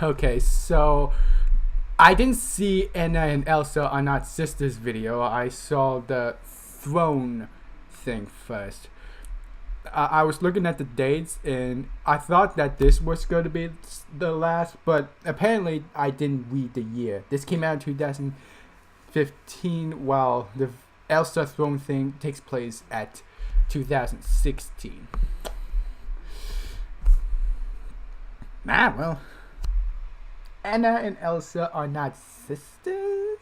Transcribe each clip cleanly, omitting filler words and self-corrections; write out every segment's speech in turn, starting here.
Okay, so I didn't see Anna and Elsa are not sisters video. I saw the throne thing first. I was looking at the dates and I thought that this was going to be the last, but apparently I didn't read the year. This came out in 2015, while the Elsa throne thing takes place at 2016. Well, Anna and Elsa are not sisters?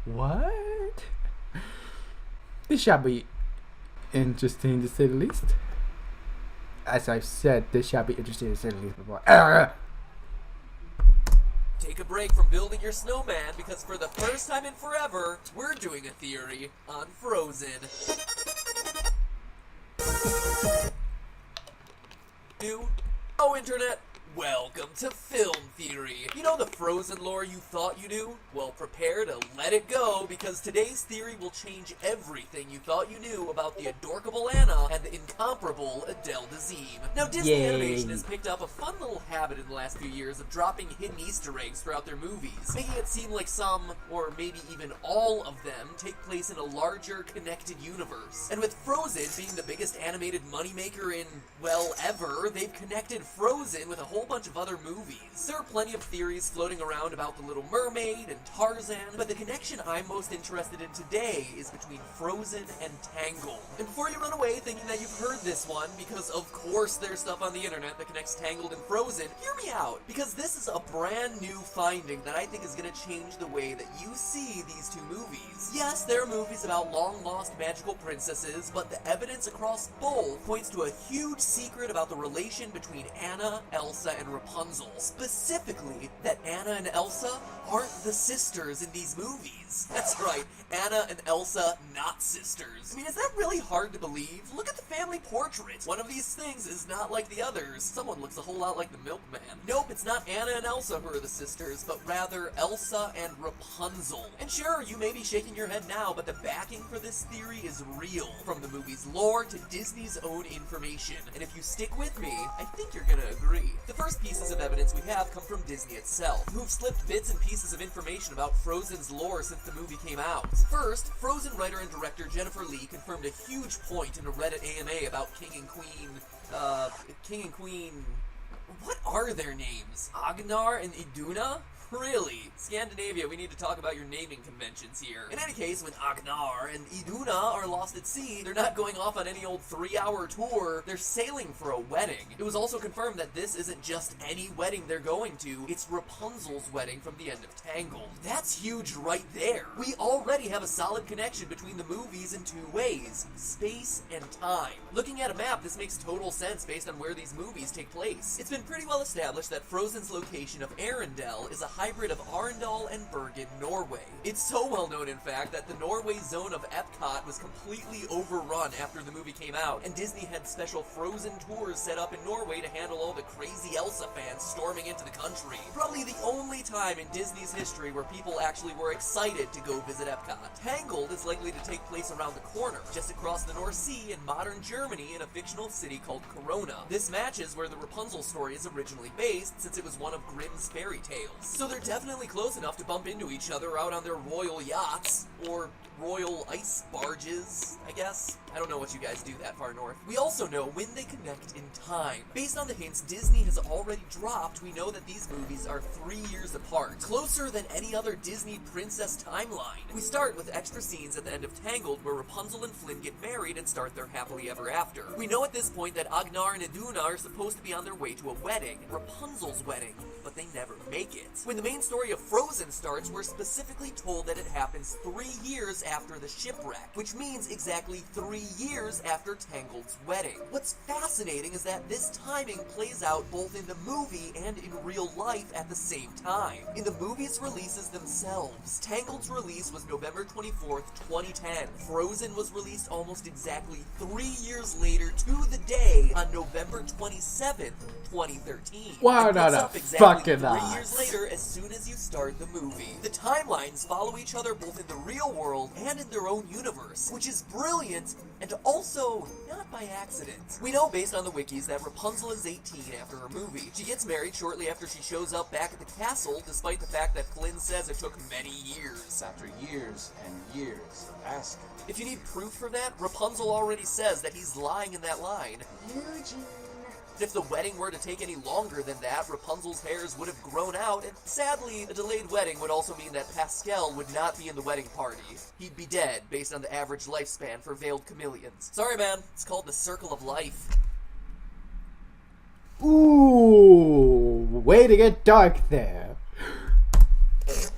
What? This shall be interesting to say the least. As I've said, this shall be interesting to say the least before. Take a break from building your snowman because for the first time in forever, we're doing a theory on Frozen. Oh, Internet! Welcome to Film Theory. You know the Frozen lore you thought you knew? Well, prepare to let it go, because today's theory will change everything you thought you knew about the adorkable Anna and the incomparable Adele Dazeem. Now, Disney Animation has picked up a fun little habit in the last few years of dropping hidden Easter eggs throughout their movies, making it seem like some, or maybe even all of them, take place in a larger, connected universe. And with Frozen being the biggest animated moneymaker in, well, ever, they've connected Frozen with a whole bunch of other movies. There are plenty of theories floating around about The Little Mermaid and Tarzan, but the connection I'm most interested in today is between Frozen and Tangled. And before you run away thinking that you've heard this one, because of course there's stuff on the internet that connects Tangled and Frozen, hear me out, because this is a brand new finding that I think is going to change the way that you see these two movies. Yes, there are movies about long-lost magical princesses, but the evidence across both points to a huge secret about the relation between Anna, Elsa, and Rapunzel. Specifically, that Anna and Elsa aren't the sisters in these movies. That's right, Anna and Elsa, not sisters. I mean, is that really hard to believe? Look at the family portrait. One of these things is not like the others. Someone looks a whole lot like the milkman. Nope, it's not Anna and Elsa who are the sisters, but rather Elsa and Rapunzel. And sure, you may be shaking your head now, but the backing for this theory is real. From the movie's lore to Disney's own information. And if you stick with me, I think you're gonna agree. The first pieces of evidence we have come from Disney itself, who've slipped bits and pieces of information about Frozen's lore since the movie came out. First, Frozen writer and director Jennifer Lee confirmed a huge point in a Reddit AMA about King and Queen... What are their names? Agnar and Iduna? Really? Scandinavia, we need to talk about your naming conventions here. In any case, when Agnar and Iduna are lost at sea, they're not going off on any old 3-hour tour, they're sailing for a wedding. It was also confirmed that this isn't just any wedding they're going to, it's Rapunzel's wedding from the end of Tangled. That's huge right there. We already have a solid connection between the movies in two ways, space and time. Looking at a map, this makes total sense based on where these movies take place. It's been pretty well established that Frozen's location of Arendelle is a hybrid of Arendal and Bergen, Norway. It's so well known, in fact, that the Norway zone of Epcot was completely overrun after the movie came out, and Disney had special Frozen tours set up in Norway to handle all the crazy Elsa fans storming into the country. Probably the only time in Disney's history where people actually were excited to go visit Epcot. Tangled is likely to take place around the corner, just across the North Sea in modern Germany in a fictional city called Corona. This matches where the Rapunzel story is originally based, since it was one of Grimm's fairy tales. So they're definitely close enough to bump into each other out on their royal yachts, or royal ice barges, I guess. I don't know what you guys do that far north. We also know when they connect in time. Based on the hints Disney has already dropped, we know that these movies are 3 years apart, closer than any other Disney princess timeline. We start with extra scenes at the end of Tangled where Rapunzel and Flynn get married and start their happily ever after. We know at this point that Agnar and Iduna are supposed to be on their way to a wedding, Rapunzel's wedding, but they never make it. When the main story of Frozen starts, we're specifically told that it happens 3 years after the shipwreck, which means exactly 3 years after Tangled's wedding. What's fascinating is that this timing plays out both in the movie and in real life at the same time. In the movie's releases themselves, Tangled's release was November 24th, 2010. Frozen was released almost exactly 3 years later to the day on November 27th, 2013. Wow, it no, picks no, up exactly fucking 3 odds. years later as soon as you start the movie. The timelines follow each other both in the real world and in their own universe, which is brilliant and also not by accident. We know based on the wikis that Rapunzel is 18 after her movie. She gets married shortly after she shows up back at the castle, despite the fact that Flynn says it took many years. After years and years of asking. If you need proof for that, Rapunzel already says that he's lying in that line. Eugene. If the wedding were to take any longer than that, Rapunzel's hairs would have grown out, and sadly, a delayed wedding would also mean that Pascal would not be in the wedding party. He'd be dead, based on the average lifespan for veiled chameleons. Sorry, man, it's called the circle of life. Ooh, way to get dark there.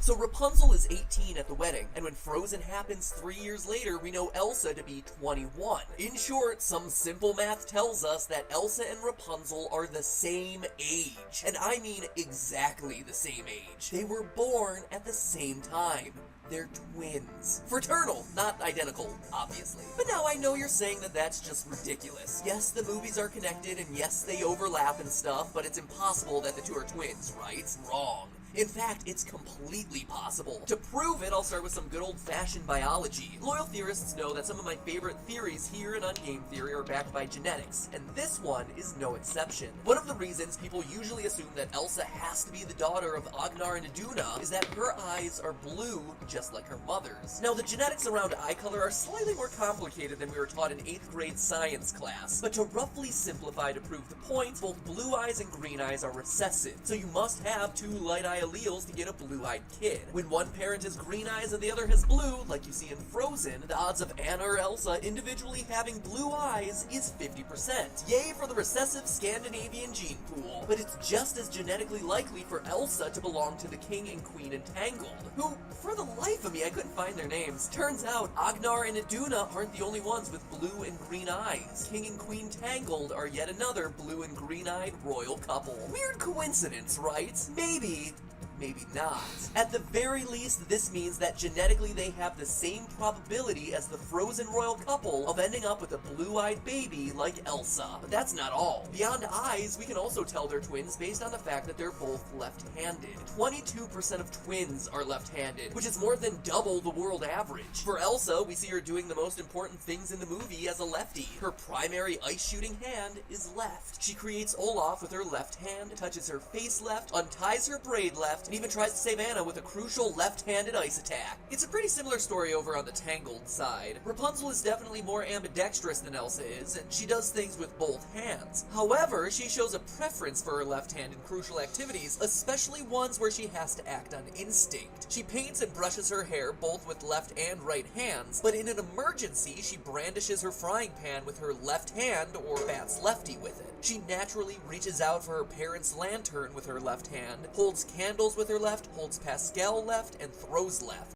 So Rapunzel is 18 at the wedding, and when Frozen happens 3 years later, we know Elsa to be 21. In short, some simple math tells us that Elsa and Rapunzel are the same age. And I mean exactly the same age. They were born at the same time. They're twins. Fraternal, not identical, obviously. But now I know you're saying that that's just ridiculous. Yes, the movies are connected, and yes, they overlap and stuff, but it's impossible that the two are twins, right? Wrong. In fact, it's completely possible. To prove it, I'll start with some good old-fashioned biology. Loyal theorists know that some of my favorite theories here in Ungame Theory are backed by genetics, and this one is no exception. One of the reasons people usually assume that Elsa has to be the daughter of Agnar and Iduna is that her eyes are blue, just like her mother's. Now, the genetics around eye color are slightly more complicated than we were taught in 8th grade science class, but to roughly simplify to prove the point, both blue eyes and green eyes are recessive, so you must have two light eye alleles to get a blue-eyed kid. When one parent has green eyes and the other has blue, like you see in Frozen, the odds of Anna or Elsa individually having blue eyes is 50%. Yay for the recessive Scandinavian gene pool. But it's just as genetically likely for Elsa to belong to the king and queen entangled, who, for the life of me, I couldn't find their names. Turns out, Agnar and Iduna aren't the only ones with blue and green eyes. King and queen tangled are yet another blue and green-eyed royal couple. Weird coincidence, right? Maybe not. At the very least, this means that genetically they have the same probability as the Frozen royal couple of ending up with a blue-eyed baby like Elsa. But that's not all. Beyond eyes, we can also tell they're twins based on the fact that they're both left-handed. 22% of twins are left-handed, which is more than double the world average. For Elsa, we see her doing the most important things in the movie as a lefty. Her primary ice-shooting hand is left. She creates Olaf with her left hand, touches her face left, unties her braid left, and even tries to save Anna with a crucial left-handed ice attack. It's a pretty similar story over on the Tangled side. Rapunzel is definitely more ambidextrous than Elsa is, and she does things with both hands. However, she shows a preference for her left hand in crucial activities, especially ones where she has to act on instinct. She paints and brushes her hair both with left and right hands, but in an emergency, she brandishes her frying pan with her left hand or bats lefty with it. She naturally reaches out for her parents' lantern with her left hand, holds candles with her left, holds Pascal left, and throws left.